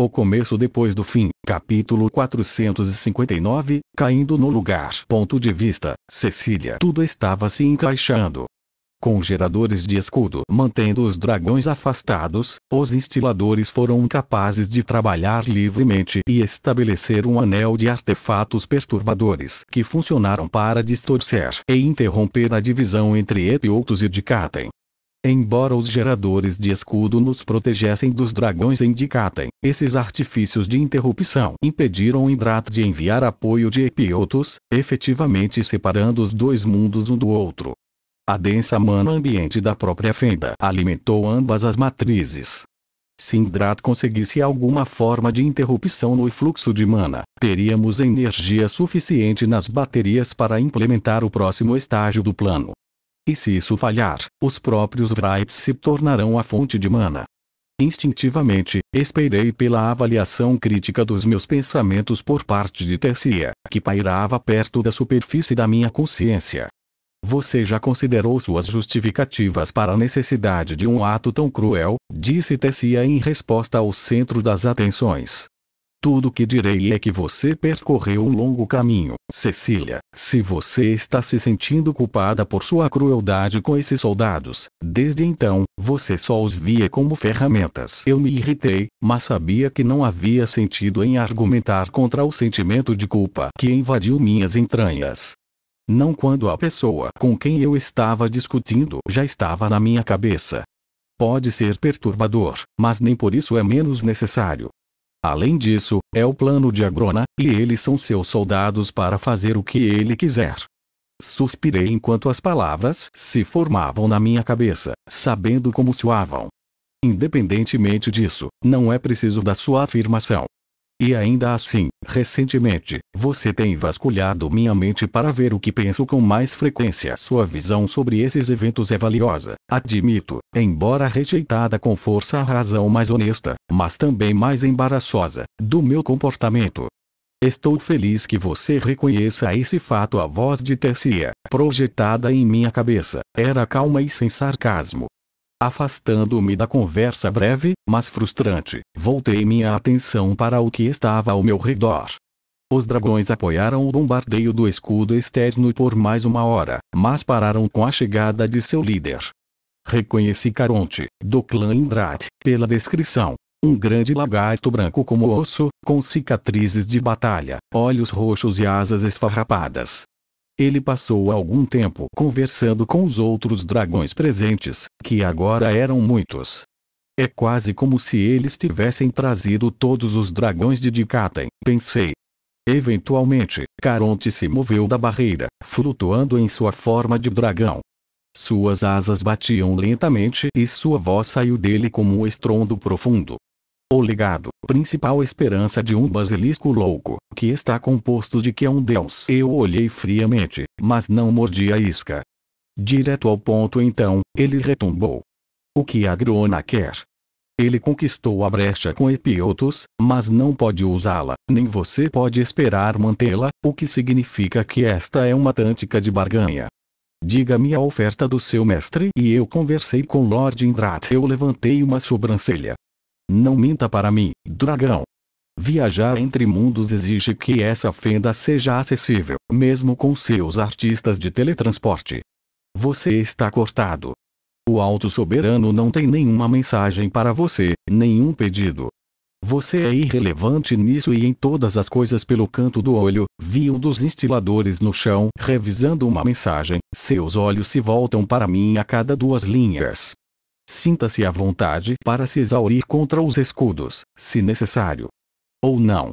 O começo depois do fim. Capítulo 459, caindo no lugar. Ponto de vista, Cecília. Tudo estava se encaixando. Com geradores de escudo mantendo os dragões afastados, os instiladores foram incapazes de trabalhar livremente e estabelecer um anel de artefatos perturbadores que funcionaram para distorcer e interromper a divisão entre Epiotos e Dikaten. Embora os geradores de escudo nos protegessem dos dragões em Dikaten, esses artifícios de interrupção impediram Indrat de enviar apoio de Epiotos, efetivamente separando os dois mundos um do outro. A densa mana ambiente da própria fenda alimentou ambas as matrizes. Se Indrat conseguisse alguma forma de interrupção no fluxo de mana, teríamos energia suficiente nas baterias para implementar o próximo estágio do plano. E se isso falhar, os próprios Wrights se tornarão a fonte de mana. Instintivamente, esperei pela avaliação crítica dos meus pensamentos por parte de Tessia, que pairava perto da superfície da minha consciência. Você já considerou suas justificativas para a necessidade de um ato tão cruel? Disse Tessia em resposta ao centro das atenções. Tudo o que direi é que você percorreu um longo caminho, Cecília. Se você está se sentindo culpada por sua crueldade com esses soldados, desde então, você só os via como ferramentas. Eu me irritei, mas sabia que não havia sentido em argumentar contra o sentimento de culpa que invadiu minhas entranhas. Não quando a pessoa com quem eu estava discutindo já estava na minha cabeça. Pode ser perturbador, mas nem por isso é menos necessário. Além disso, é o plano de Agrona, e eles são seus soldados para fazer o que ele quiser. Suspirei enquanto as palavras se formavam na minha cabeça, sabendo como soavam. Independentemente disso, não é preciso da sua afirmação. E ainda assim, recentemente, você tem vasculhado minha mente para ver o que penso com mais frequência. Sua visão sobre esses eventos é valiosa, admito, embora rejeitada com força a razão mais honesta, mas também mais embaraçosa, do meu comportamento. Estou feliz que você reconheça esse fato. A voz de Tessia, projetada em minha cabeça, era calma e sem sarcasmo. Afastando-me da conversa breve, mas frustrante, voltei minha atenção para o que estava ao meu redor. Os dragões apoiaram o bombardeio do escudo externo por mais uma hora, mas pararam com a chegada de seu líder. Reconheci Caronte, do clã Indrat, pela descrição. Um grande lagarto branco como osso, com cicatrizes de batalha, olhos roxos e asas esfarrapadas. Ele passou algum tempo conversando com os outros dragões presentes, que agora eram muitos. É quase como se eles tivessem trazido todos os dragões de Dikaten, pensei. Eventualmente, Caronte se moveu da barreira, flutuando em sua forma de dragão. Suas asas batiam lentamente e sua voz saiu dele como um estrondo profundo. O legado, principal esperança de um basilisco louco, que está composto de que é um deus. Eu olhei friamente, mas não mordi a isca. Direto ao ponto então, ele retumbou. O que Agrona quer? Ele conquistou a brecha com Epiotos, mas não pode usá-la, nem você pode esperar mantê-la, o que significa que esta é uma tática de barganha. Diga-me a oferta do seu mestre. E eu conversei com Lord Indrat. Eu levantei uma sobrancelha. Não minta para mim, dragão. Viajar entre mundos exige que essa fenda seja acessível, mesmo com seus artistas de teletransporte. Você está cortado. O Alto Soberano não tem nenhuma mensagem para você, nenhum pedido. Você é irrelevante nisso e em todas as coisas. Pelo canto do olho, vi um dos instiladores no chão, revisando uma mensagem. Seus olhos se voltam para mim a cada 2 linhas. Sinta-se à vontade para se exaurir contra os escudos, se necessário. Ou não.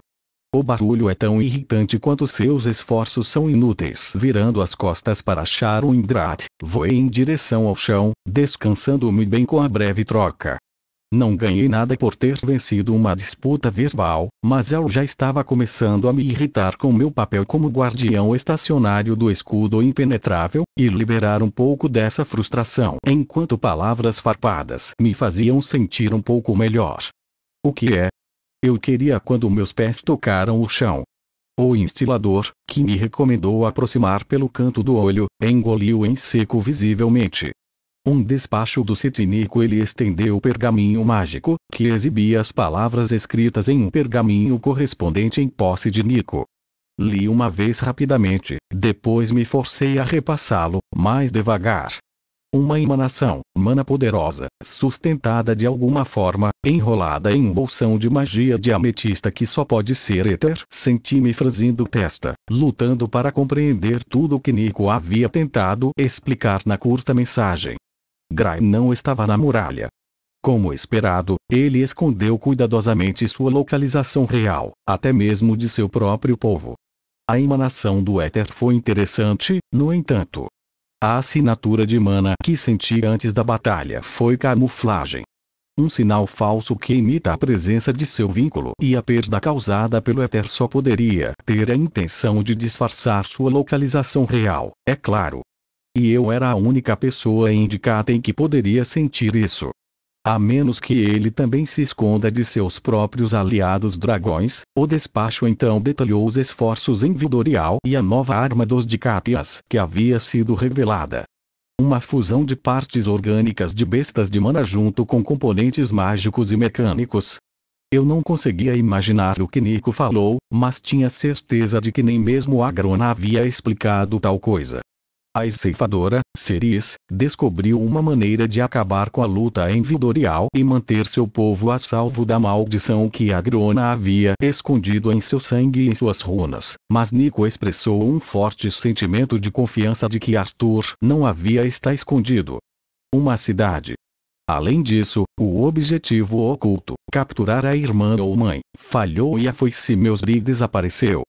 O barulho é tão irritante quanto seus esforços são inúteis. Virando as costas para achar o Indrat, voei em direção ao chão, descansando-me bem com a breve troca. Não ganhei nada por ter vencido uma disputa verbal, mas eu já estava começando a me irritar com meu papel como guardião estacionário do escudo impenetrável, e liberar um pouco dessa frustração enquanto palavras farpadas me faziam sentir um pouco melhor. O que é? Eu queria quando meus pés tocaram o chão. O instilador, que me recomendou aproximar pelo canto do olho, engoliu em seco visivelmente. Um despacho do Cetinico. Ele estendeu o pergaminho mágico, que exibia as palavras escritas em um pergaminho correspondente em posse de Nico. Li uma vez rapidamente, depois me forcei a repassá-lo, mais devagar. Uma emanação, mana poderosa, sustentada de alguma forma, enrolada em um bolsão de magia de ametista que só pode ser éter. Senti-me franzindo testa, lutando para compreender tudo o que Nico havia tentado explicar na curta mensagem. Gray não estava na muralha. Como esperado, ele escondeu cuidadosamente sua localização real, até mesmo de seu próprio povo. A emanação do éter foi interessante, no entanto. A assinatura de mana que senti antes da batalha foi camuflagem. Um sinal falso que imita a presença de seu vínculo, e a perda causada pelo éter só poderia ter a intenção de disfarçar sua localização real, é claro. E eu era a única pessoa em Indicatem que poderia sentir isso. A menos que ele também se esconda de seus próprios aliados dragões. O despacho então detalhou os esforços em Vildorial e a nova arma dos Dicatias que havia sido revelada. Uma fusão de partes orgânicas de bestas de mana junto com componentes mágicos e mecânicos. Eu não conseguia imaginar o que Nico falou, mas tinha certeza de que nem mesmo a Grona havia explicado tal coisa. A ceifadora, Ceres, descobriu uma maneira de acabar com a luta em Vildorial e manter seu povo a salvo da maldição que a Grona havia escondido em seu sangue e em suas runas, mas Nico expressou um forte sentimento de confiança de que Arthur não havia está escondido. Uma cidade. Além disso, o objetivo oculto, capturar a irmã ou mãe, falhou e a foice Meusri desapareceu.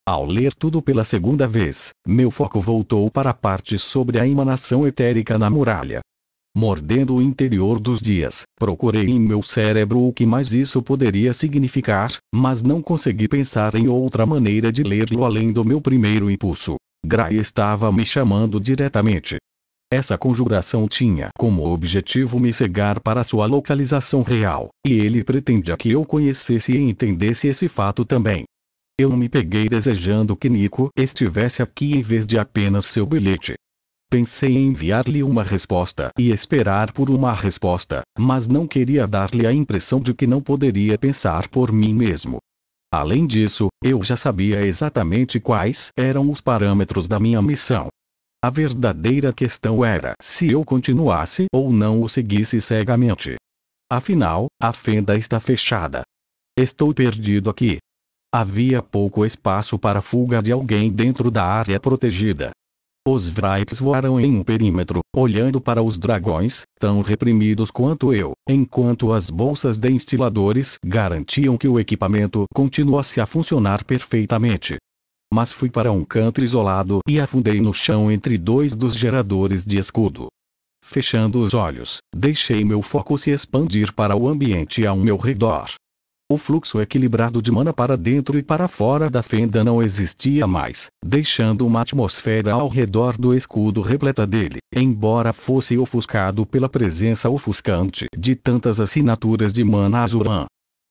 Ao ler tudo pela segunda vez, meu foco voltou para a parte sobre a emanação etérica na muralha. Mordendo o interior dos dias, procurei em meu cérebro o que mais isso poderia significar, mas não consegui pensar em outra maneira de lê-lo além do meu primeiro impulso. Gray estava me chamando diretamente. Essa conjuração tinha como objetivo me cegar para sua localização real, e ele pretendia que eu conhecesse e entendesse esse fato também. Eu me peguei desejando que Nico estivesse aqui em vez de apenas seu bilhete. Pensei em enviar-lhe uma resposta e esperar por uma resposta, mas não queria dar-lhe a impressão de que não poderia pensar por mim mesmo. Além disso, eu já sabia exatamente quais eram os parâmetros da minha missão. A verdadeira questão era se eu continuasse ou não o seguisse cegamente. Afinal, a fenda está fechada. Estou perdido aqui. Havia pouco espaço para fuga de alguém dentro da área protegida. Os Wrights voaram em um perímetro, olhando para os dragões, tão reprimidos quanto eu, enquanto as bolsas de instiladores garantiam que o equipamento continuasse a funcionar perfeitamente. Mas fui para um canto isolado e afundei no chão entre dois dos geradores de escudo. Fechando os olhos, deixei meu foco se expandir para o ambiente ao meu redor. O fluxo equilibrado de mana para dentro e para fora da fenda não existia mais, deixando uma atmosfera ao redor do escudo repleta dele, embora fosse ofuscado pela presença ofuscante de tantas assinaturas de mana Azuran.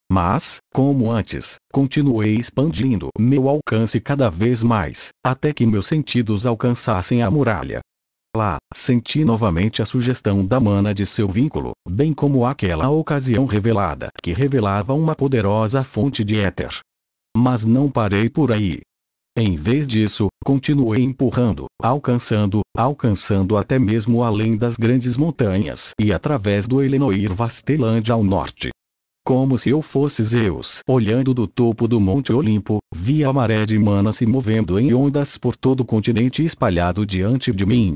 Mas, como antes, continuei expandindo meu alcance cada vez mais, até que meus sentidos alcançassem a muralha. Lá, senti novamente a sugestão da mana de seu vínculo, bem como aquela ocasião revelada que revelava uma poderosa fonte de éter. Mas não parei por aí. Em vez disso, continuei empurrando, alcançando até mesmo além das grandes montanhas e através do Elenoir Vasteland ao norte. Como se eu fosse Zeus, olhando do topo do Monte Olimpo, via a maré de mana se movendo em ondas por todo o continente espalhado diante de mim.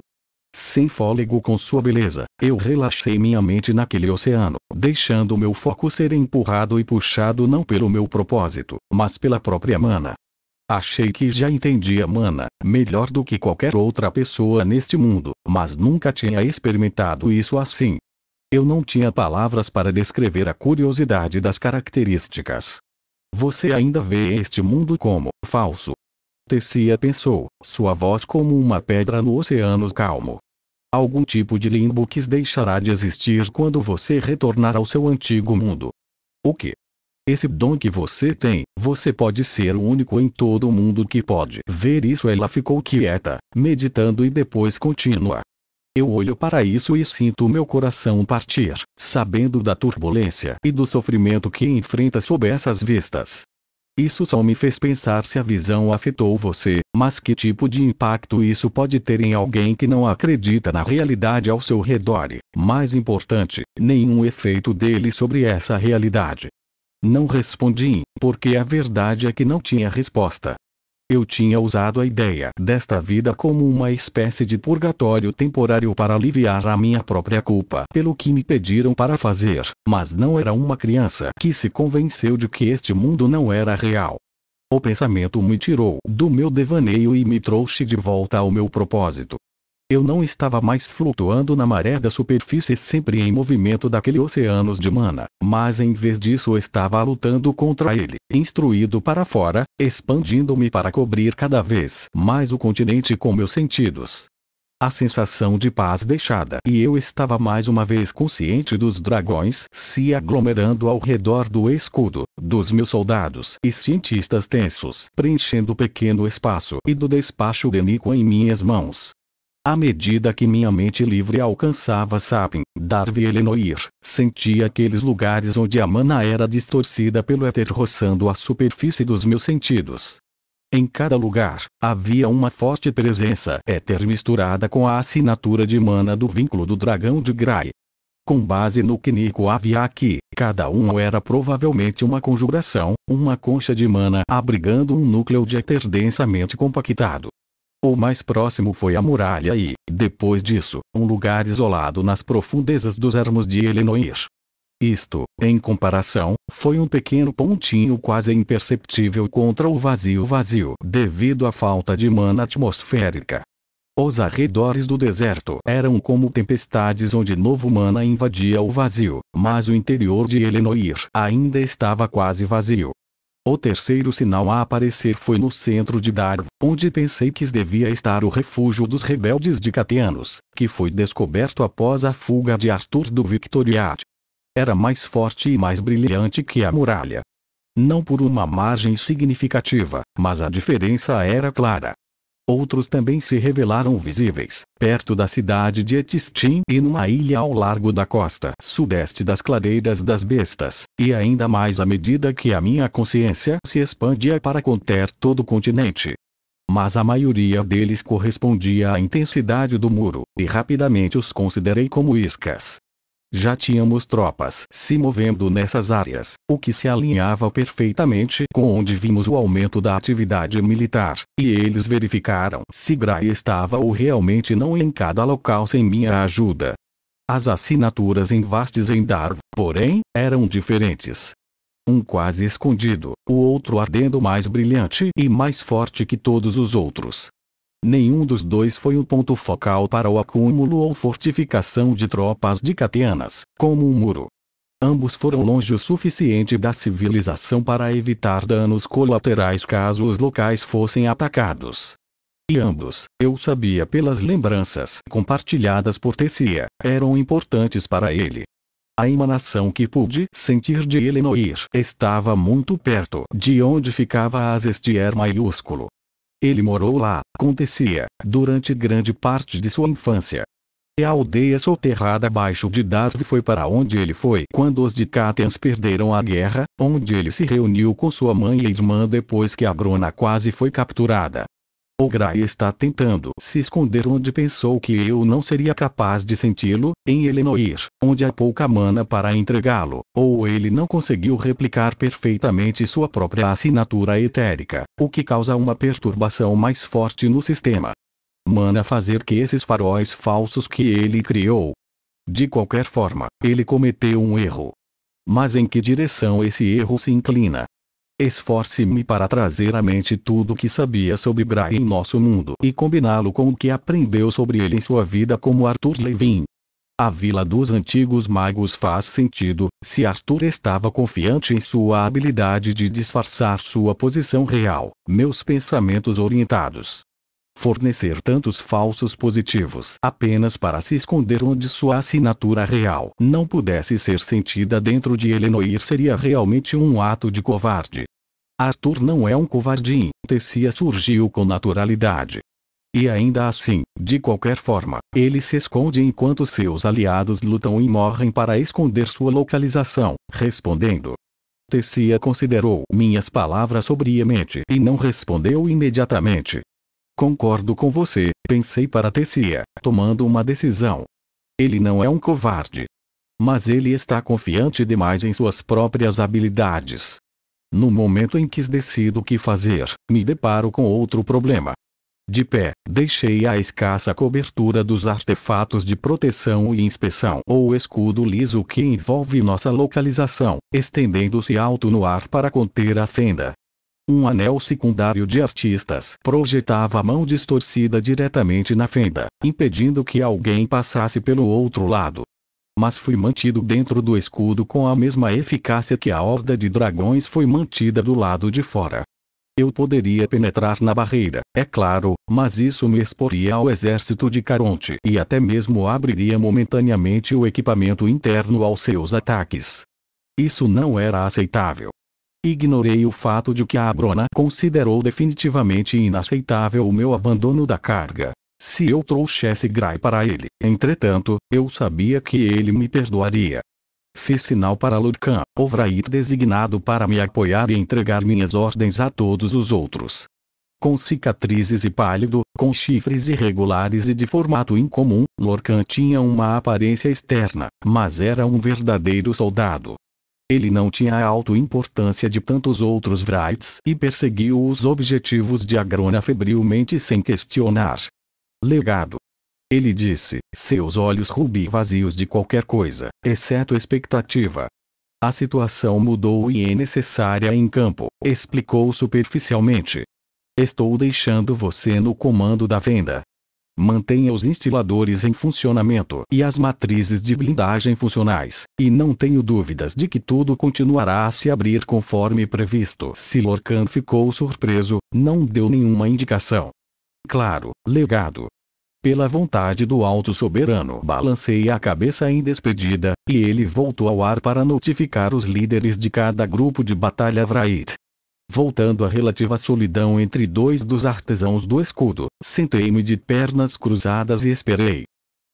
Sem fôlego com sua beleza, eu relaxei minha mente naquele oceano, deixando meu foco ser empurrado e puxado não pelo meu propósito, mas pela própria mana. Achei que já entendia mana, melhor do que qualquer outra pessoa neste mundo, mas nunca tinha experimentado isso assim. Eu não tinha palavras para descrever a curiosidade das características. Você ainda vê este mundo como falso? Tessia pensou, sua voz como uma pedra no oceano calmo. Algum tipo de limbo que deixará de existir quando você retornar ao seu antigo mundo. O que? Esse dom que você tem, você pode ser o único em todo o mundo que pode ver isso. Ela ficou quieta, meditando e depois continua. Eu olho para isso e sinto meu coração partir, sabendo da turbulência e do sofrimento que enfrenta sob essas vistas. Isso só me fez pensar se a visão afetou você, mas que tipo de impacto isso pode ter em alguém que não acredita na realidade ao seu redor e, mais importante, nenhum efeito dele sobre essa realidade. Não respondi, porque a verdade é que não tinha resposta. Eu tinha usado a ideia desta vida como uma espécie de purgatório temporário para aliviar a minha própria culpa pelo que me pediram para fazer, mas não era uma criança que se convenceu de que este mundo não era real. O pensamento me tirou do meu devaneio e me trouxe de volta ao meu propósito. Eu não estava mais flutuando na maré da superfície sempre em movimento daquele oceanos de mana, mas em vez disso estava lutando contra ele, instruído para fora, expandindo-me para cobrir cada vez mais o continente com meus sentidos. A sensação de paz deixada e eu estava mais uma vez consciente dos dragões se aglomerando ao redor do escudo, dos meus soldados e cientistas tensos preenchendo o pequeno espaço e do despacho de Nico em minhas mãos. À medida que minha mente livre alcançava Sapin, Darv e Elenoir, sentia aqueles lugares onde a mana era distorcida pelo éter roçando a superfície dos meus sentidos. Em cada lugar, havia uma forte presença éter misturada com a assinatura de mana do vínculo do dragão de Grai. Com base no que Nico havia aqui, cada um era provavelmente uma conjuração, uma concha de mana abrigando um núcleo de éter densamente compactado. O mais próximo foi a muralha e, depois disso, um lugar isolado nas profundezas dos ermos de Elenoir. Isto, em comparação, foi um pequeno pontinho quase imperceptível contra o vazio devido à falta de mana atmosférica. Os arredores do deserto eram como tempestades onde novo mana invadia o vazio, mas o interior de Elenoir ainda estava quase vazio. O terceiro sinal a aparecer foi no centro de Darv, onde pensei que devia estar o refúgio dos rebeldes de Catianos, que foi descoberto após a fuga de Arthur do Victoriad. Era mais forte e mais brilhante que a muralha. Não por uma margem significativa, mas a diferença era clara. Outros também se revelaram visíveis, perto da cidade de Etistim e numa ilha ao largo da costa sudeste das Clareiras das Bestas, e ainda mais à medida que a minha consciência se expandia para conter todo o continente. Mas a maioria deles correspondia à intensidade do muro, e rapidamente os considerei como iscas. Já tínhamos tropas se movendo nessas áreas, o que se alinhava perfeitamente com onde vimos o aumento da atividade militar, e eles verificaram se Grai estava ou realmente não em cada local sem minha ajuda. As assinaturas em Vastes em Darv, porém, eram diferentes. Um quase escondido, o outro ardendo mais brilhante e mais forte que todos os outros. Nenhum dos dois foi um ponto focal para o acúmulo ou fortificação de tropas de Catianas, como um muro. Ambos foram longe o suficiente da civilização para evitar danos colaterais caso os locais fossem atacados. E ambos, eu sabia pelas lembranças compartilhadas por Tessia, eram importantes para ele. A emanação que pude sentir de Elenoir estava muito perto de onde ficava Azestier maiúsculo. Ele morou lá, com Tessia, durante grande parte de sua infância. E a aldeia soterrada abaixo de Darv foi para onde ele foi quando os de Catians perderam a guerra, onde ele se reuniu com sua mãe e irmã depois que a Grona quase foi capturada. O Grai está tentando se esconder onde pensou que eu não seria capaz de senti-lo, em Elenoir, onde há pouca mana para entregá-lo, ou ele não conseguiu replicar perfeitamente sua própria assinatura etérica, o que causa uma perturbação mais forte no sistema. Mana fazer que esses faróis falsos que ele criou. De qualquer forma, ele cometeu um erro. Mas em que direção esse erro se inclina? Esforce-me para trazer à mente tudo o que sabia sobre Grai em nosso mundo e combiná-lo com o que aprendeu sobre ele em sua vida como Arthur Levin. A Vila dos Antigos Magos faz sentido, se Arthur estava confiante em sua habilidade de disfarçar sua posição real, meus pensamentos orientados. Fornecer tantos falsos positivos apenas para se esconder onde sua assinatura real não pudesse ser sentida dentro de Elenoir seria realmente um ato de covarde. Arthur não é um covardinho, Tessia surgiu com naturalidade. E ainda assim, de qualquer forma, ele se esconde enquanto seus aliados lutam e morrem para esconder sua localização, respondendo. Tessia considerou minhas palavras sobriamente e não respondeu imediatamente. Concordo com você, pensei para Tessia, tomando uma decisão. Ele não é um covarde. Mas ele está confiante demais em suas próprias habilidades. No momento em que decido o que fazer, me deparo com outro problema. De pé, deixei a escassa cobertura dos artefatos de proteção e inspeção ou escudo liso que envolve nossa localização, estendendo-se alto no ar para conter a fenda. Um anel secundário de artistas projetava a mão distorcida diretamente na fenda, impedindo que alguém passasse pelo outro lado. Mas fui mantido dentro do escudo com a mesma eficácia que a horda de dragões foi mantida do lado de fora. Eu poderia penetrar na barreira, é claro, mas isso me exporia ao exército de Caronte e até mesmo abriria momentaneamente o equipamento interno aos seus ataques. Isso não era aceitável. Ignorei o fato de que a Abrona considerou definitivamente inaceitável o meu abandono da carga. Se eu trouxesse Gray para ele, entretanto, eu sabia que ele me perdoaria. Fiz sinal para Lurkan, o Vrahir designado para me apoiar e entregar minhas ordens a todos os outros. Com cicatrizes e pálido, com chifres irregulares e de formato incomum, Lurkan tinha uma aparência externa, mas era um verdadeiro soldado. Ele não tinha a auto-importância de tantos outros Vrahits e perseguiu os objetivos de Agrona febrilmente sem questionar. Legado. Ele disse, seus olhos rubi vazios de qualquer coisa, exceto expectativa. A situação mudou e é necessária em campo, explicou superficialmente. Estou deixando você no comando da venda. Mantenha os instiladores em funcionamento e as matrizes de blindagem funcionais, e não tenho dúvidas de que tudo continuará a se abrir conforme previsto. Se Lorcan ficou surpreso, não deu nenhuma indicação. Claro, legado. Pela vontade do Alto Soberano, balancei a cabeça em despedida, e ele voltou ao ar para notificar os líderes de cada grupo de batalha Vrahit. Voltando à relativa solidão entre dois dos artesãos do escudo, sentei-me de pernas cruzadas e esperei.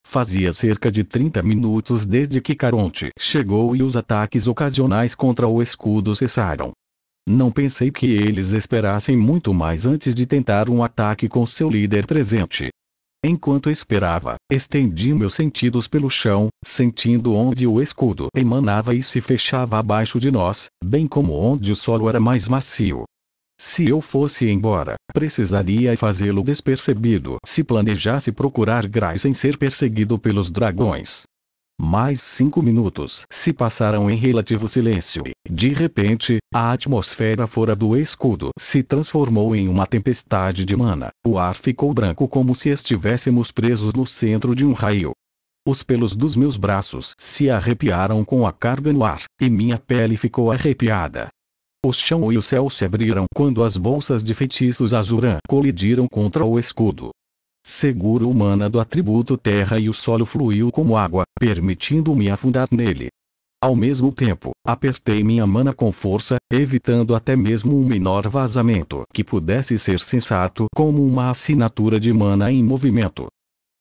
Fazia cerca de 30 minutos desde que Caronte chegou e os ataques ocasionais contra o escudo cessaram. Não pensei que eles esperassem muito mais antes de tentar um ataque com seu líder presente. Enquanto esperava, estendi meus sentidos pelo chão, sentindo onde o escudo emanava e se fechava abaixo de nós, bem como onde o solo era mais macio. Se eu fosse embora, precisaria fazê-lo despercebido se planejasse procurar Gray sem ser perseguido pelos dragões. Mais 5 minutos se passaram em relativo silêncio e, de repente, a atmosfera fora do escudo se transformou em uma tempestade de mana. O ar ficou branco como se estivéssemos presos no centro de um raio. Os pelos dos meus braços se arrepiaram com a carga no ar, e minha pele ficou arrepiada. O chão e o céu se abriram quando as bolsas de feitiços Azuran colidiram contra o escudo. Seguro o mana do atributo terra e o solo fluiu como água, permitindo-me afundar nele. Ao mesmo tempo, apertei minha mana com força, evitando até mesmo um menor vazamento que pudesse ser sensato como uma assinatura de mana em movimento.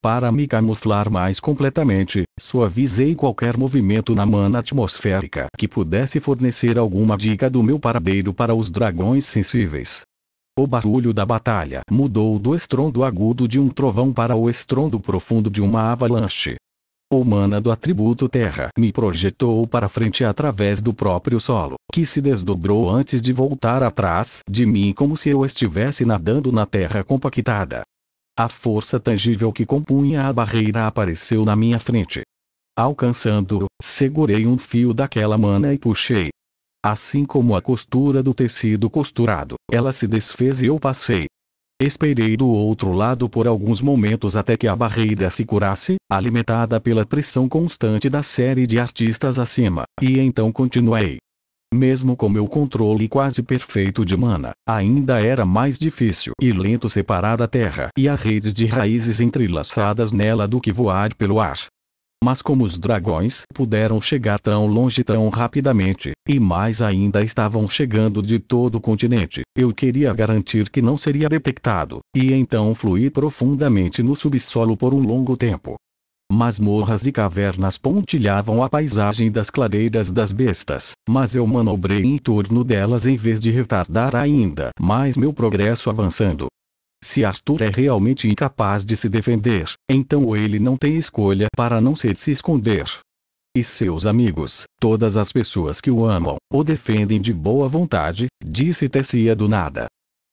Para me camuflar mais completamente, suavizei qualquer movimento na mana atmosférica que pudesse fornecer alguma dica do meu paradeiro para os dragões sensíveis. O barulho da batalha mudou do estrondo agudo de um trovão para o estrondo profundo de uma avalanche. O mana do atributo terra me projetou para frente através do próprio solo, que se desdobrou antes de voltar atrás de mim como se eu estivesse nadando na terra compactada. A força tangível que compunha a barreira apareceu na minha frente. Alcançando-o, segurei um fio daquela mana e puxei. Assim como a costura do tecido costurado, ela se desfez e eu passei. Esperei do outro lado por alguns momentos até que a barreira se curasse, alimentada pela pressão constante da série de artistas acima, e então continuei. Mesmo com meu controle quase perfeito de mana, ainda era mais difícil e lento separar a terra e a rede de raízes entrelaçadas nela do que voar pelo ar. Mas como os dragões puderam chegar tão longe tão rapidamente, e mais ainda estavam chegando de todo o continente, eu queria garantir que não seria detectado, e então fluí profundamente no subsolo por um longo tempo. Masmorras e cavernas pontilhavam a paisagem das clareiras das bestas, mas eu manobrei em torno delas em vez de retardar ainda mais meu progresso avançando. Se Arthur é realmente incapaz de se defender, então ele não tem escolha para não se esconder. E seus amigos, todas as pessoas que o amam, o defendem de boa vontade, disse Tessia do nada.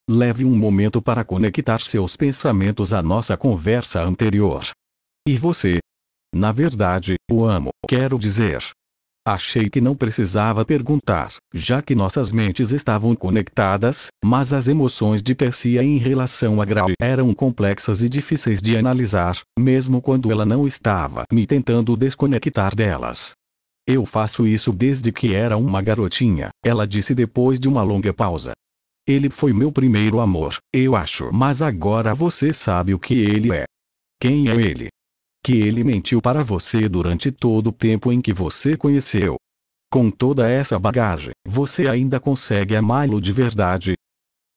Leve um momento para conectar seus pensamentos à nossa conversa anterior. E você? Na verdade, o amo, quero dizer. Achei que não precisava perguntar, já que nossas mentes estavam conectadas, mas as emoções de Tessia em relação a Grace eram complexas e difíceis de analisar, mesmo quando ela não estava me tentando desconectar delas. Eu faço isso desde que era uma garotinha, ela disse depois de uma longa pausa. Ele foi meu primeiro amor, eu acho. Mas agora você sabe o que ele é. Quem é ele? Que ele mentiu para você durante todo o tempo em que você conheceu. Com toda essa bagagem, você ainda consegue amá-lo de verdade?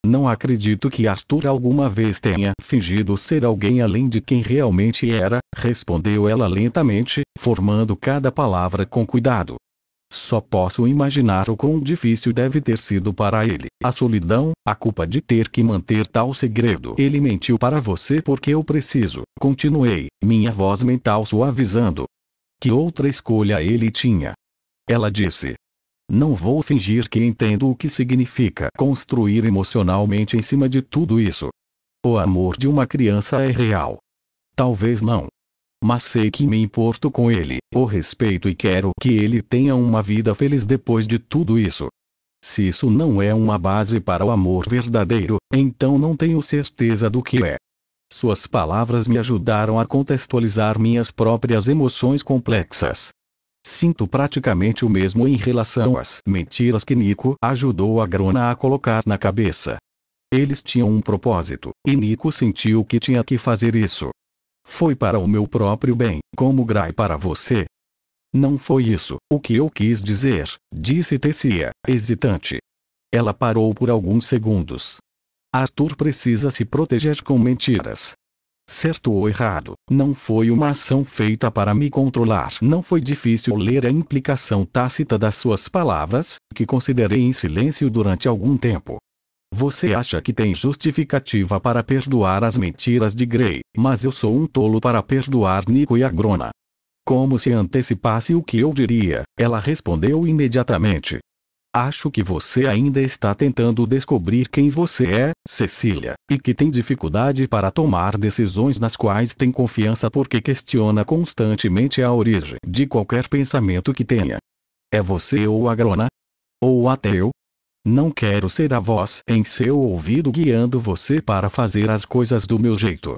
Não acredito que Arthur alguma vez tenha fingido ser alguém além de quem realmente era, respondeu ela lentamente, formando cada palavra com cuidado. Só posso imaginar o quão difícil deve ter sido para ele. A solidão, a culpa de ter que manter tal segredo. Ele mentiu para você porque eu preciso. Continuei, minha voz mental suavizando. Que outra escolha ele tinha? Ela disse. Não vou fingir que entendo o que significa construir emocionalmente em cima de tudo isso. O amor de uma criança é real. Talvez não. Mas sei que me importo com ele, o respeito e quero que ele tenha uma vida feliz depois de tudo isso. Se isso não é uma base para o amor verdadeiro, então não tenho certeza do que é. Suas palavras me ajudaram a contextualizar minhas próprias emoções complexas. Sinto praticamente o mesmo em relação às mentiras que Nico ajudou a Grona a colocar na cabeça. Eles tinham um propósito, e Nico sentiu que tinha que fazer isso. Foi para o meu próprio bem, como Gray para você. Não foi isso o que eu quis dizer, disse Tessia, hesitante. Ela parou por alguns segundos. Arthur precisa se proteger com mentiras. Certo ou errado, não foi uma ação feita para me controlar. Não foi difícil ler a implicação tácita das suas palavras, que considerei em silêncio durante algum tempo. Você acha que tem justificativa para perdoar as mentiras de Gray, mas eu sou um tolo para perdoar Nico e a Grona. Como se antecipasse o que eu diria, ela respondeu imediatamente. Acho que você ainda está tentando descobrir quem você é, Cecília, e que tem dificuldade para tomar decisões nas quais tem confiança porque questiona constantemente a origem de qualquer pensamento que tenha. É você ou a Grona? Ou até eu? Não quero ser a voz em seu ouvido guiando você para fazer as coisas do meu jeito.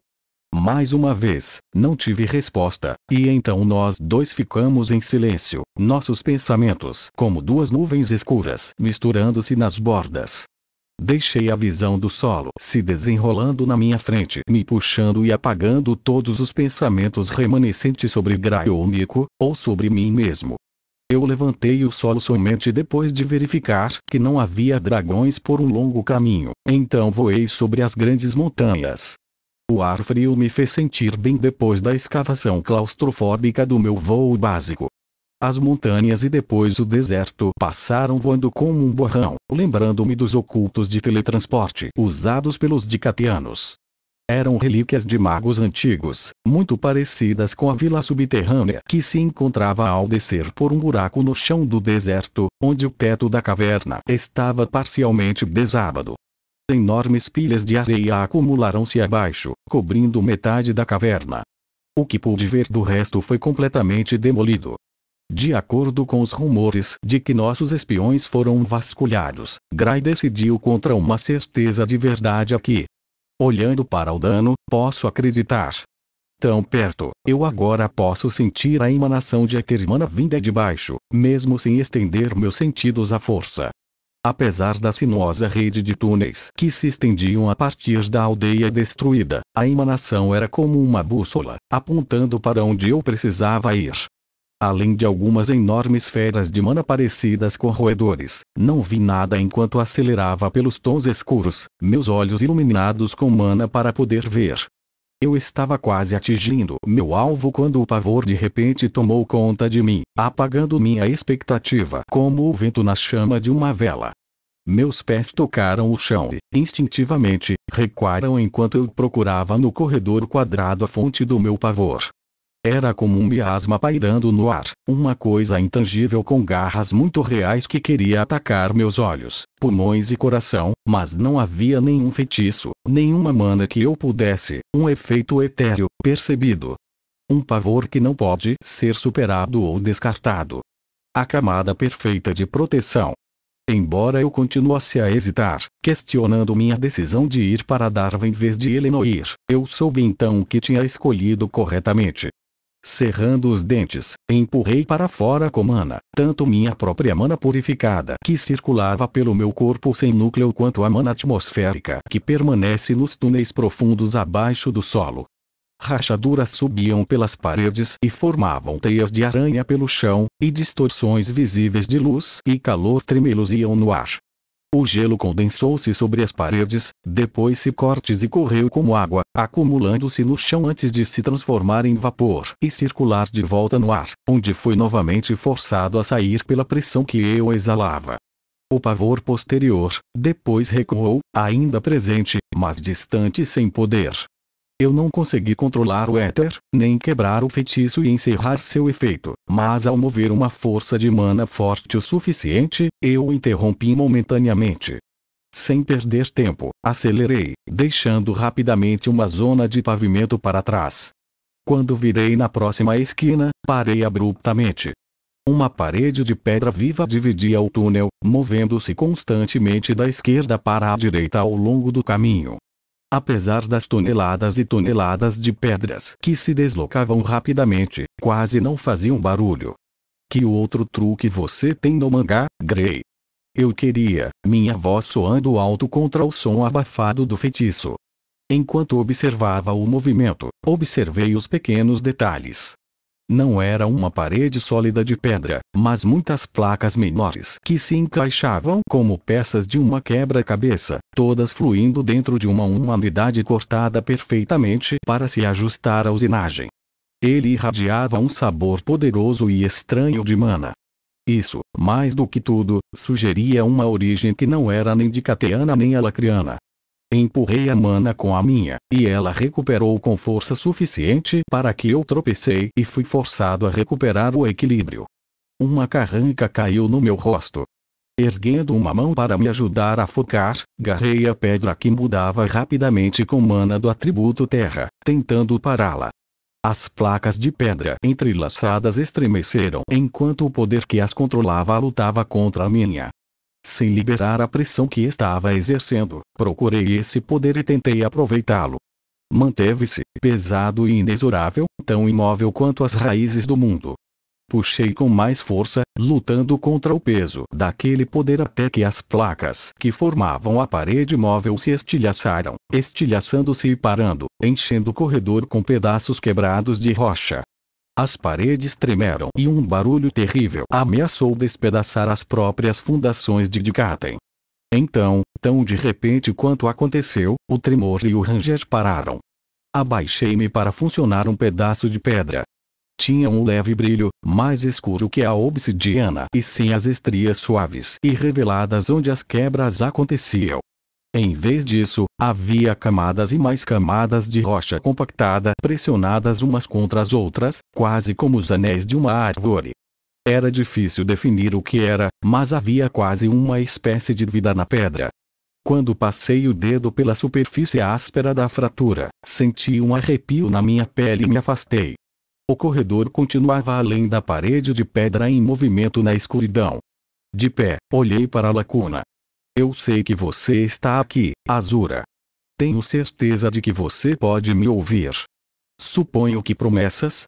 Mais uma vez, não tive resposta, e então nós dois ficamos em silêncio, nossos pensamentos como duas nuvens escuras misturando-se nas bordas. Deixei a visão do solo se desenrolando na minha frente, me puxando e apagando todos os pensamentos remanescentes sobre Gray ou Nico, ou sobre mim mesmo. Eu levantei o solo somente depois de verificar que não havia dragões por um longo caminho, então voei sobre as grandes montanhas. O ar frio me fez sentir bem depois da escavação claustrofóbica do meu voo básico. As montanhas e depois o deserto passaram voando como um borrão, lembrando-me dos ocultos de teletransporte usados pelos Dicatianos. Eram relíquias de magos antigos, muito parecidas com a vila subterrânea que se encontrava ao descer por um buraco no chão do deserto, onde o teto da caverna estava parcialmente desabado. Enormes pilhas de areia acumularam-se abaixo, cobrindo metade da caverna. O que pude ver do resto foi completamente demolido. De acordo com os rumores de que nossos espiões foram vasculhados, Gray decidiu contra uma certeza de verdade aqui. Olhando para o dano, posso acreditar. Tão perto, eu agora posso sentir a emanação de Etermana vinda de baixo, mesmo sem estender meus sentidos à força. Apesar da sinuosa rede de túneis que se estendiam a partir da aldeia destruída, a emanação era como uma bússola, apontando para onde eu precisava ir. Além de algumas enormes feras de mana parecidas com roedores, não vi nada enquanto acelerava pelos tons escuros, meus olhos iluminados com mana para poder ver. Eu estava quase atingindo meu alvo quando o pavor de repente tomou conta de mim, apagando minha expectativa como o vento na chama de uma vela. Meus pés tocaram o chão e, instintivamente, recuaram enquanto eu procurava no corredor quadrado a fonte do meu pavor. Era como um miasma pairando no ar, uma coisa intangível com garras muito reais que queria atacar meus olhos, pulmões e coração, mas não havia nenhum feitiço, nenhuma mana que eu pudesse, um efeito etéreo, percebido. Um pavor que não pode ser superado ou descartado. A camada perfeita de proteção. Embora eu continuasse a hesitar, questionando minha decisão de ir para Darwin em vez de Eleanor, eu soube então que tinha escolhido corretamente. Cerrando os dentes, empurrei para fora com mana, tanto minha própria mana purificada que circulava pelo meu corpo sem núcleo quanto a mana atmosférica que permanece nos túneis profundos abaixo do solo. Rachaduras subiam pelas paredes e formavam teias de aranha pelo chão, e distorções visíveis de luz e calor tremeluziam no ar. O gelo condensou-se sobre as paredes, depois se cortes e correu como água, acumulando-se no chão antes de se transformar em vapor e circular de volta no ar, onde foi novamente forçado a sair pela pressão que eu exalava. O pavor posterior, depois recuou, ainda presente, mas distante sem poder. Eu não consegui controlar o éter, nem quebrar o feitiço e encerrar seu efeito, mas ao mover uma força de mana forte o suficiente, eu o interrompi momentaneamente. Sem perder tempo, acelerei, deixando rapidamente uma zona de pavimento para trás. Quando virei na próxima esquina, parei abruptamente. Uma parede de pedra viva dividia o túnel, movendo-se constantemente da esquerda para a direita ao longo do caminho. Apesar das toneladas e toneladas de pedras que se deslocavam rapidamente, quase não faziam barulho. Que outro truque você tem no mangá, Gray? Eu queria, minha voz soando alto contra o som abafado do feitiço. Enquanto observava o movimento, observei os pequenos detalhes. Não era uma parede sólida de pedra, mas muitas placas menores que se encaixavam como peças de uma quebra-cabeça, todas fluindo dentro de uma unidade cortada perfeitamente para se ajustar à usinagem. Ele irradiava um sabor poderoso e estranho de mana. Isso, mais do que tudo, sugeria uma origem que não era nem dicateana nem alacriana. Empurrei a mana com a minha, e ela recuperou com força suficiente para que eu tropecei e fui forçado a recuperar o equilíbrio. Uma carranca caiu no meu rosto. Erguendo uma mão para me ajudar a focar, garrei a pedra que mudava rapidamente com mana do atributo terra, tentando pará-la. As placas de pedra entrelaçadas estremeceram enquanto o poder que as controlava lutava contra a minha. Sem liberar a pressão que estava exercendo, procurei esse poder e tentei aproveitá-lo. Manteve-se, pesado e inexorável, tão imóvel quanto as raízes do mundo. Puxei com mais força, lutando contra o peso daquele poder até que as placas que formavam a parede móvel se estilhaçaram, estilhaçando-se e parando, enchendo o corredor com pedaços quebrados de rocha. As paredes tremeram e um barulho terrível ameaçou despedaçar as próprias fundações de Dikaten. Então, tão de repente quanto aconteceu, o tremor e o ranger pararam. Abaixei-me para funcionar um pedaço de pedra. Tinha um leve brilho, mais escuro que a obsidiana e sem as estrias suaves e reveladas onde as quebras aconteciam. Em vez disso, havia camadas e mais camadas de rocha compactada pressionadas umas contra as outras, quase como os anéis de uma árvore. Era difícil definir o que era, mas havia quase uma espécie de vida na pedra. Quando passei o dedo pela superfície áspera da fratura, senti um arrepio na minha pele e me afastei. O corredor continuava além da parede de pedra em movimento na escuridão. De pé, olhei para a lacuna. Eu sei que você está aqui, Azura. Tenho certeza de que você pode me ouvir. Suponho que promessas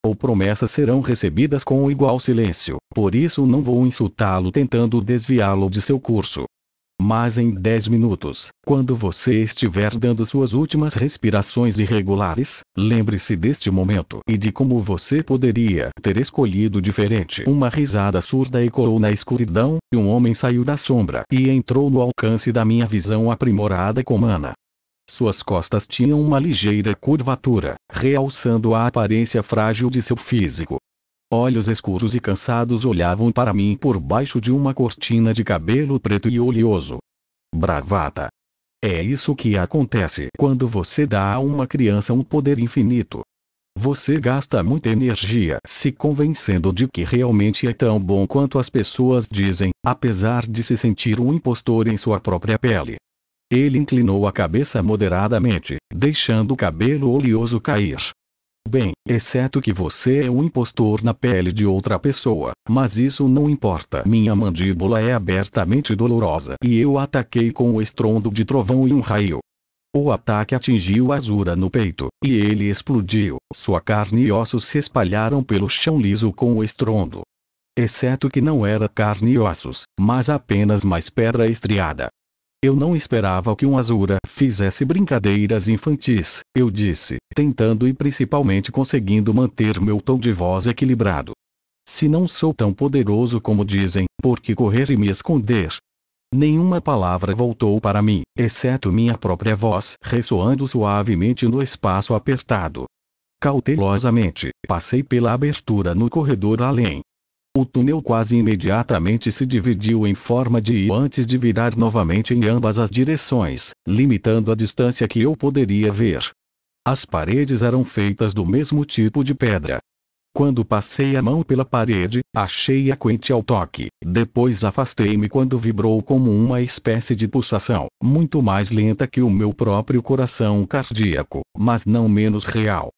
serão recebidas com igual silêncio, por isso não vou insultá-lo tentando desviá-lo de seu curso. Mas em 10 minutos, quando você estiver dando suas últimas respirações irregulares, lembre-se deste momento e de como você poderia ter escolhido diferente. Uma risada surda ecoou na escuridão, e um homem saiu da sombra e entrou no alcance da minha visão aprimorada com mana. Suas costas tinham uma ligeira curvatura, realçando a aparência frágil de seu físico. Olhos escuros e cansados olhavam para mim por baixo de uma cortina de cabelo preto e oleoso. Bravata. É isso que acontece quando você dá a uma criança um poder infinito. Você gasta muita energia se convencendo de que realmente é tão bom quanto as pessoas dizem, apesar de se sentir um impostor em sua própria pele. Ele inclinou a cabeça moderadamente, deixando o cabelo oleoso cair. Bem, exceto que você é um impostor na pele de outra pessoa, mas isso não importa. Minha mandíbula é abertamente dolorosa e eu ataquei com o estrondo de trovão e um raio. O ataque atingiu Azura no peito, e ele explodiu. Sua carne e ossos se espalharam pelo chão liso com o estrondo. Exceto que não era carne e ossos, mas apenas mais pedra estriada. Eu não esperava que um Azura fizesse brincadeiras infantis, eu disse, tentando e principalmente conseguindo manter meu tom de voz equilibrado. Se não sou tão poderoso como dizem, por que correr e me esconder? Nenhuma palavra voltou para mim, exceto minha própria voz ressoando suavemente no espaço apertado. Cautelosamente, passei pela abertura no corredor além. O túnel quase imediatamente se dividiu em forma de I antes de virar novamente em ambas as direções, limitando a distância que eu poderia ver. As paredes eram feitas do mesmo tipo de pedra. Quando passei a mão pela parede, achei-a quente ao toque, depois afastei-me quando vibrou como uma espécie de pulsação, muito mais lenta que o meu próprio coração cardíaco, mas não menos real.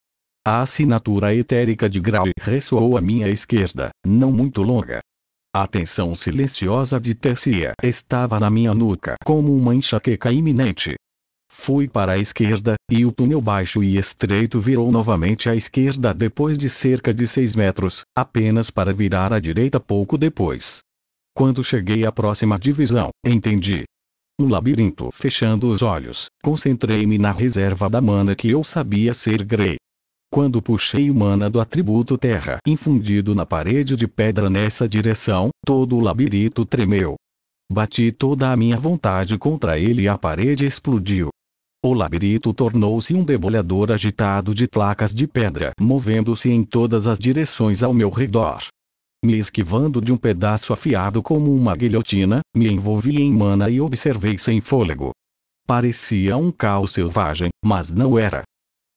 A assinatura etérica de Grau ressoou à minha esquerda, não muito longa. A tensão silenciosa de Tessia estava na minha nuca como uma enxaqueca iminente. Fui para a esquerda, e o túnel baixo e estreito virou novamente à esquerda depois de cerca de 6 metros, apenas para virar à direita pouco depois. Quando cheguei à próxima divisão, entendi. Um labirinto. Fechando os olhos, concentrei-me na reserva da mana que eu sabia ser Grey. Quando puxei o mana do atributo terra infundido na parede de pedra nessa direção, todo o labirinto tremeu. Bati toda a minha vontade contra ele e a parede explodiu. O labirinto tornou-se um debulhador agitado de placas de pedra movendo-se em todas as direções ao meu redor. Me esquivando de um pedaço afiado como uma guilhotina, me envolvi em mana e observei sem fôlego. Parecia um caos selvagem, mas não era.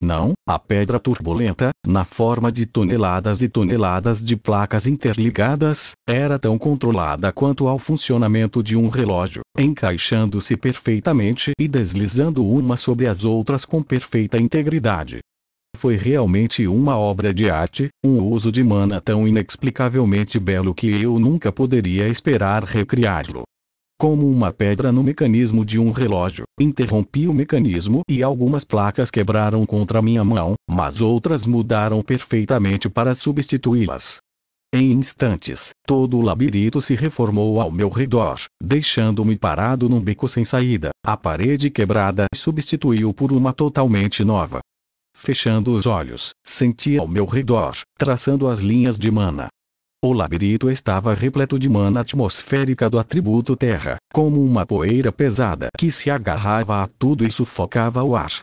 Não, a pedra turbulenta, na forma de toneladas e toneladas de placas interligadas, era tão controlada quanto ao funcionamento de um relógio, encaixando-se perfeitamente e deslizando uma sobre as outras com perfeita integridade. Foi realmente uma obra de arte, um uso de mana tão inexplicavelmente belo que eu nunca poderia esperar recriá-lo. Como uma pedra no mecanismo de um relógio, interrompi o mecanismo e algumas placas quebraram contra minha mão, mas outras mudaram perfeitamente para substituí-las. Em instantes, todo o labirinto se reformou ao meu redor, deixando-me parado num beco sem saída. A parede quebrada substituiu por uma totalmente nova. Fechando os olhos, senti ao meu redor, traçando as linhas de mana. O labirinto estava repleto de mana atmosférica do atributo terra, como uma poeira pesada que se agarrava a tudo e sufocava o ar.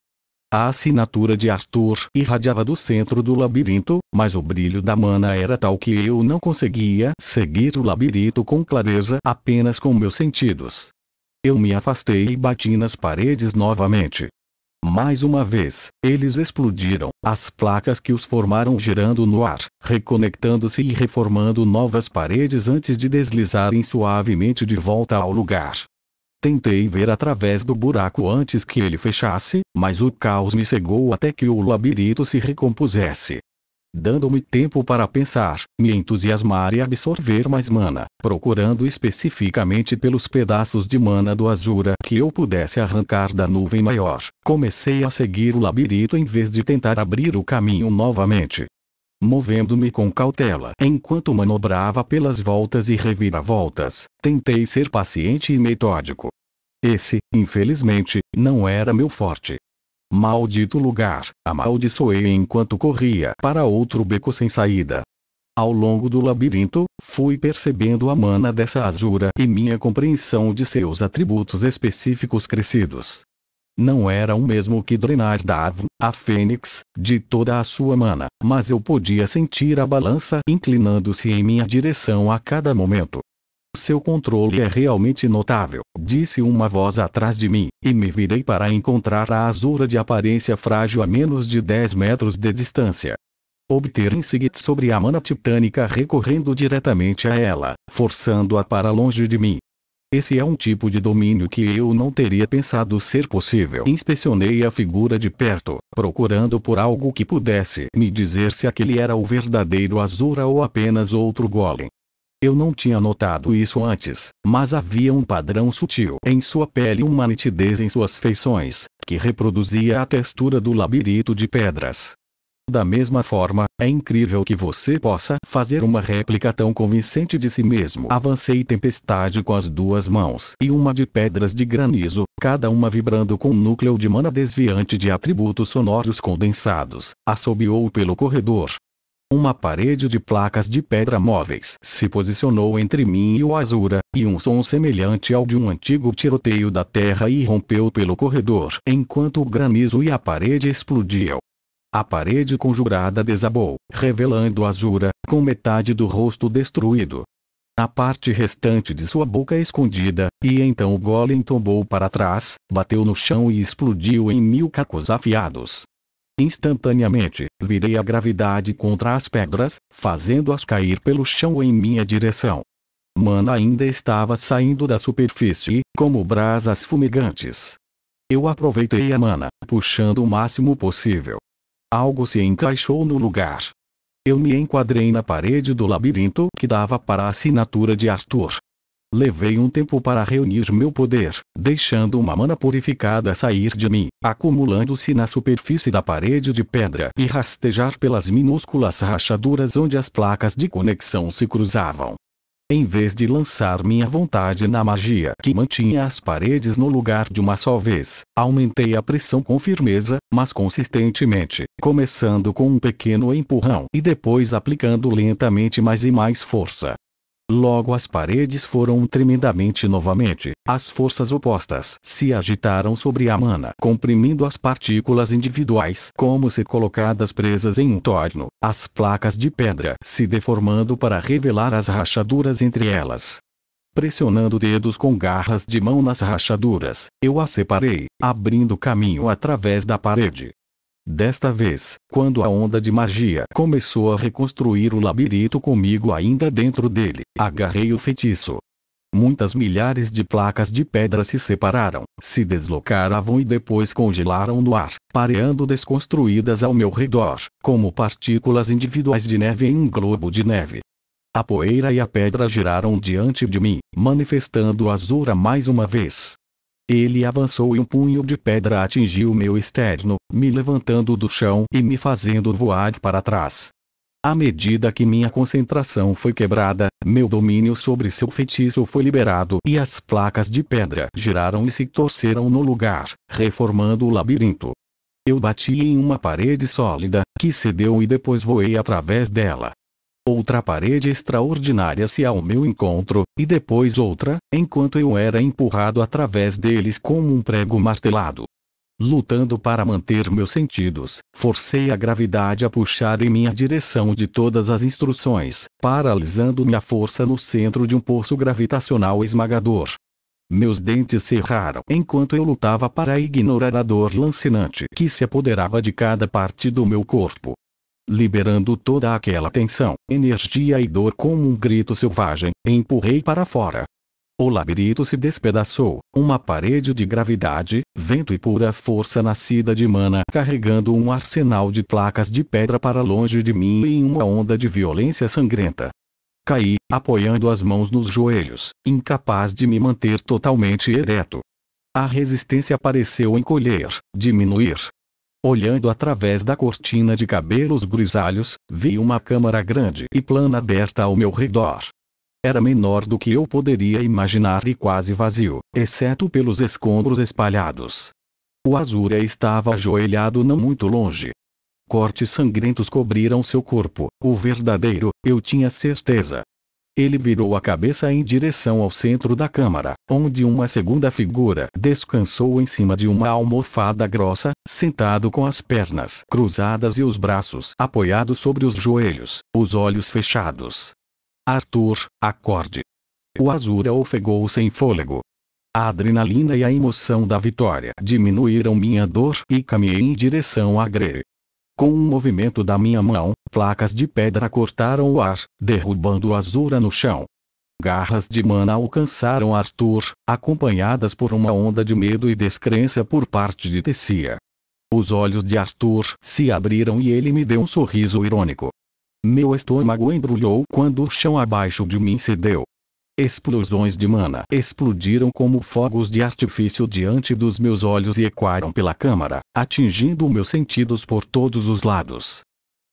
A assinatura de Arthur irradiava do centro do labirinto, mas o brilho da mana era tal que eu não conseguia seguir o labirinto com clareza apenas com meus sentidos. Eu me afastei e bati nas paredes novamente. Mais uma vez, eles explodiram, as placas que os formaram girando no ar, reconectando-se e reformando novas paredes antes de deslizarem suavemente de volta ao lugar. Tentei ver através do buraco antes que ele fechasse, mas o caos me cegou até que o labirinto se recompusesse. Dando-me tempo para pensar, me entusiasmar e absorver mais mana, procurando especificamente pelos pedaços de mana do Azura que eu pudesse arrancar da nuvem maior, comecei a seguir o labirinto em vez de tentar abrir o caminho novamente. Movendo-me com cautela enquanto manobrava pelas voltas e reviravoltas, tentei ser paciente e metódico. Esse, infelizmente, não era meu forte. Maldito lugar, amaldiçoei enquanto corria para outro beco sem saída. Ao longo do labirinto, fui percebendo a mana dessa azura e minha compreensão de seus atributos específicos crescidos. Não era o mesmo que drenar da Avon, a Fênix, de toda a sua mana, mas eu podia sentir a balança inclinando-se em minha direção a cada momento. Seu controle é realmente notável, disse uma voz atrás de mim, e me virei para encontrar a azura de aparência frágil a menos de 10 metros de distância. Obter insight sobre a mana titânica recorrendo diretamente a ela, forçando-a para longe de mim. Esse é um tipo de domínio que eu não teria pensado ser possível. Inspecionei a figura de perto, procurando por algo que pudesse me dizer se aquele era o verdadeiro Azura ou apenas outro golem. Eu não tinha notado isso antes, mas havia um padrão sutil em sua pele e uma nitidez em suas feições, que reproduzia a textura do labirinto de pedras. Da mesma forma, é incrível que você possa fazer uma réplica tão convincente de si mesmo. Avancei tempestade com as duas mãos e uma de pedras de granizo, cada uma vibrando com um núcleo de mana desviante de atributos sonoros condensados, assobiou pelo corredor. Uma parede de placas de pedra móveis se posicionou entre mim e o Azura, e um som semelhante ao de um antigo tiroteio da terra irrompeu pelo corredor enquanto o granizo e a parede explodiam. A parede conjurada desabou, revelando Azura, com metade do rosto destruído. A parte restante de sua boca escondida, e então o golem tombou para trás, bateu no chão e explodiu em 1000 cacos afiados. Instantaneamente, virei a gravidade contra as pedras, fazendo-as cair pelo chão em minha direção. Mana ainda estava saindo da superfície, como brasas fumegantes. Eu aproveitei a mana, puxando o máximo possível. Algo se encaixou no lugar. Eu me enquadrei na parede do labirinto que dava para a assinatura de Arthur. Levei um tempo para reunir meu poder, deixando uma mana purificada sair de mim, acumulando-se na superfície da parede de pedra e rastejar pelas minúsculas rachaduras onde as placas de conexão se cruzavam. Em vez de lançar minha vontade na magia que mantinha as paredes no lugar de uma só vez, aumentei a pressão com firmeza, mas consistentemente, começando com um pequeno empurrão e depois aplicando lentamente mais e mais força. Logo as paredes foram tremendamente novamente, as forças opostas se agitaram sobre a mana, comprimindo as partículas individuais como se colocadas presas em um torno, as placas de pedra se deformando para revelar as rachaduras entre elas. Pressionando dedos com garras de mão nas rachaduras, eu as separei, abrindo caminho através da parede. Desta vez, quando a onda de magia começou a reconstruir o labirinto comigo ainda dentro dele, agarrei o feitiço. Muitas milhares de placas de pedra se separaram, se deslocaram e depois congelaram no ar, pareando desconstruídas ao meu redor, como partículas individuais de neve em um globo de neve. A poeira e a pedra giraram diante de mim, manifestando Azura mais uma vez. Ele avançou e um punho de pedra atingiu meu externo, me levantando do chão e me fazendo voar para trás. À medida que minha concentração foi quebrada, meu domínio sobre seu feitiço foi liberado e as placas de pedra giraram e se torceram no lugar, reformando o labirinto. Eu bati em uma parede sólida, que cedeu e depois voei através dela. Outra parede extraordinária se ao meu encontro, e depois outra, enquanto eu era empurrado através deles como um prego martelado. Lutando para manter meus sentidos, forcei a gravidade a puxar em minha direção de todas as instruções, paralisando minha força no centro de um poço gravitacional esmagador. Meus dentes cerraram enquanto eu lutava para ignorar a dor lancinante que se apoderava de cada parte do meu corpo. Liberando toda aquela tensão, energia e dor como um grito selvagem, empurrei para fora. O labirinto se despedaçou, uma parede de gravidade, vento e pura força nascida de mana carregando um arsenal de placas de pedra para longe de mim em uma onda de violência sangrenta. Caí, apoiando as mãos nos joelhos, incapaz de me manter totalmente ereto. A resistência pareceu encolher, diminuir. Olhando através da cortina de cabelos grisalhos, vi uma câmara grande e plana aberta ao meu redor. Era menor do que eu poderia imaginar e quase vazio, exceto pelos escombros espalhados. O Azura estava ajoelhado não muito longe. Cortes sangrentos cobriram seu corpo, o verdadeiro, eu tinha certeza. Ele virou a cabeça em direção ao centro da câmara, onde uma segunda figura descansou em cima de uma almofada grossa, sentado com as pernas cruzadas e os braços apoiados sobre os joelhos, os olhos fechados. Arthur, acorde. O Azura ofegou sem fôlego. A adrenalina e a emoção da vitória diminuíram minha dor e caminhei em direção a Gray. Com um movimento da minha mão, placas de pedra cortaram o ar, derrubando o Azura no chão. Garras de mana alcançaram Arthur, acompanhadas por uma onda de medo e descrença por parte de Tessia. Os olhos de Arthur se abriram e ele me deu um sorriso irônico. Meu estômago embrulhou quando o chão abaixo de mim cedeu. Explosões de mana explodiram como fogos de artifício diante dos meus olhos e ecoaram pela câmara, atingindo meus sentidos por todos os lados.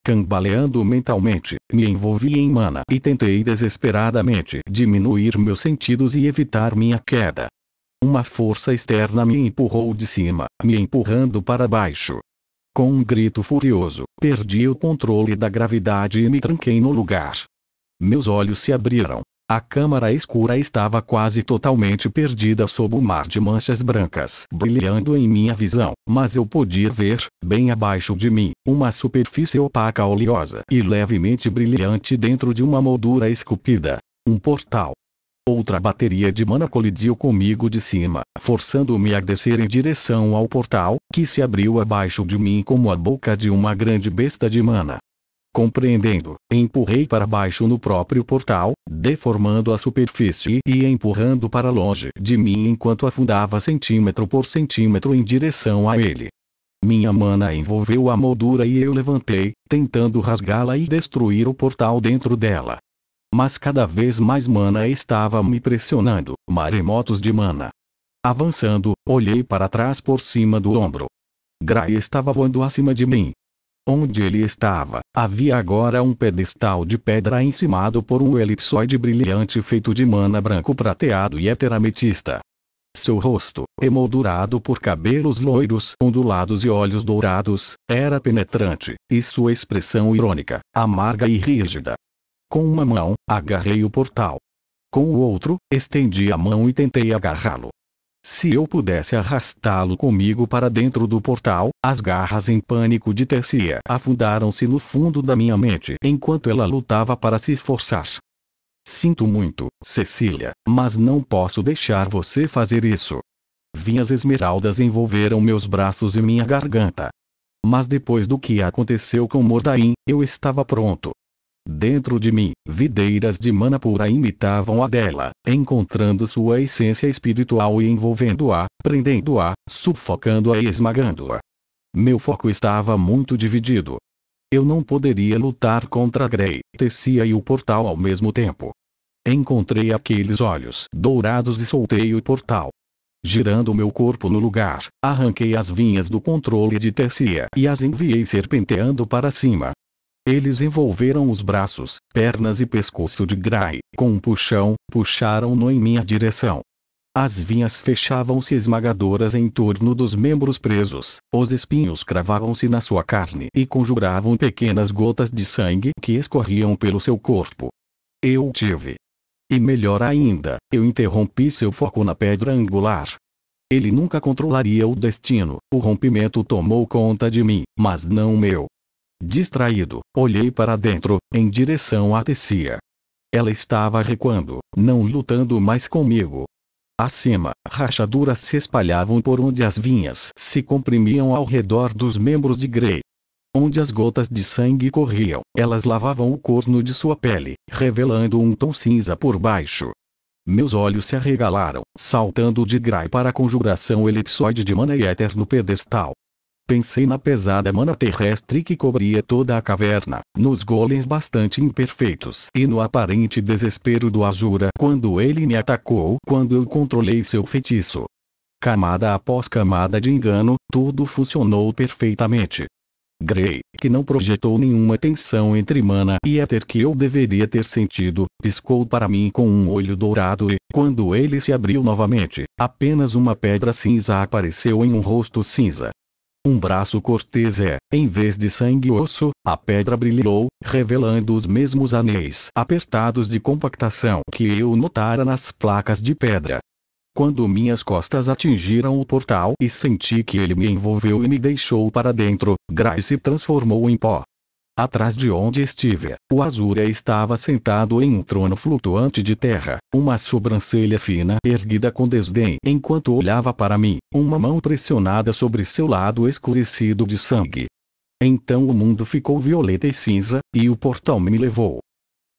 Cambaleando mentalmente, me envolvi em mana e tentei desesperadamente diminuir meus sentidos e evitar minha queda. Uma força externa me empurrou de cima, me empurrando para baixo. Com um grito furioso, perdi o controle da gravidade e me tranquei no lugar. Meus olhos se abriram. A câmara escura estava quase totalmente perdida sob um mar de manchas brancas brilhando em minha visão, mas eu podia ver, bem abaixo de mim, uma superfície opaca oleosa e levemente brilhante dentro de uma moldura esculpida. Um portal. Outra bateria de mana colidiu comigo de cima, forçando-me a descer em direção ao portal, que se abriu abaixo de mim como a boca de uma grande besta de mana. Compreendendo, empurrei para baixo no próprio portal, deformando a superfície e empurrando para longe de mim enquanto afundava centímetro por centímetro em direção a ele. Minha mana envolveu a moldura e eu levantei, tentando rasgá-la e destruir o portal dentro dela. Mas cada vez mais mana estava me pressionando, maremotos de mana. Avançando, olhei para trás por cima do ombro. Gray estava voando acima de mim. Onde ele estava, havia agora um pedestal de pedra encimado por um elipsoide brilhante feito de mana branco prateado e eterametista. Seu rosto, emoldurado por cabelos loiros ondulados e olhos dourados, era penetrante, e sua expressão irônica, amarga e rígida. Com uma mão, agarrei o portal. Com o outro, estendi a mão e tentei agarrá-lo. Se eu pudesse arrastá-lo comigo para dentro do portal, as garras em pânico de Tessia afundaram-se no fundo da minha mente enquanto ela lutava para se esforçar. Sinto muito, Cecília, mas não posso deixar você fazer isso. Vinhas esmeraldas envolveram meus braços e minha garganta. Mas depois do que aconteceu com Mordain, eu estava pronto. Dentro de mim, videiras de mana pura imitavam a dela, encontrando sua essência espiritual e envolvendo-a, prendendo-a, sufocando-a e esmagando-a. Meu foco estava muito dividido. Eu não poderia lutar contra Gray, Tessia e o portal ao mesmo tempo. Encontrei aqueles olhos dourados e soltei o portal. Girando meu corpo no lugar, arranquei as vinhas do controle de Tessia e as enviei serpenteando para cima. Eles envolveram os braços, pernas e pescoço de Gray, com um puxão, puxaram-no em minha direção. As vinhas fechavam-se esmagadoras em torno dos membros presos, os espinhos cravavam-se na sua carne e conjuravam pequenas gotas de sangue que escorriam pelo seu corpo. Eu tive. E melhor ainda, eu interrompi seu foco na pedra angular. Ele nunca controlaria o destino, o rompimento tomou conta de mim, mas não o meu. Distraído, olhei para dentro, em direção a Tessia. Ela estava recuando, não lutando mais comigo. Acima, rachaduras se espalhavam por onde as vinhas se comprimiam ao redor dos membros de Gray. Onde as gotas de sangue corriam, elas lavavam o corno de sua pele, revelando um tom cinza por baixo. Meus olhos se arregalaram, saltando de Gray para a conjuração elipsoide de mana e éter no pedestal. Pensei na pesada mana terrestre que cobria toda a caverna, nos golems bastante imperfeitos e no aparente desespero do Azura quando ele me atacou quando eu controlei seu feitiço. Camada após camada de engano, tudo funcionou perfeitamente. Grey, que não projetou nenhuma tensão entre mana e éter que eu deveria ter sentido, piscou para mim com um olho dourado e, quando ele se abriu novamente, apenas uma pedra cinza apareceu em um rosto cinza. Um braço cortês em vez de sangue e osso, a pedra brilhou, revelando os mesmos anéis apertados de compactação que eu notara nas placas de pedra. Quando minhas costas atingiram o portal e senti que ele me envolveu e me deixou para dentro, Grey se transformou em pó. Atrás de onde estive, o Azura estava sentado em um trono flutuante de terra, uma sobrancelha fina erguida com desdém enquanto olhava para mim, uma mão pressionada sobre seu lado escurecido de sangue. Então o mundo ficou violeta e cinza, e o portal me levou.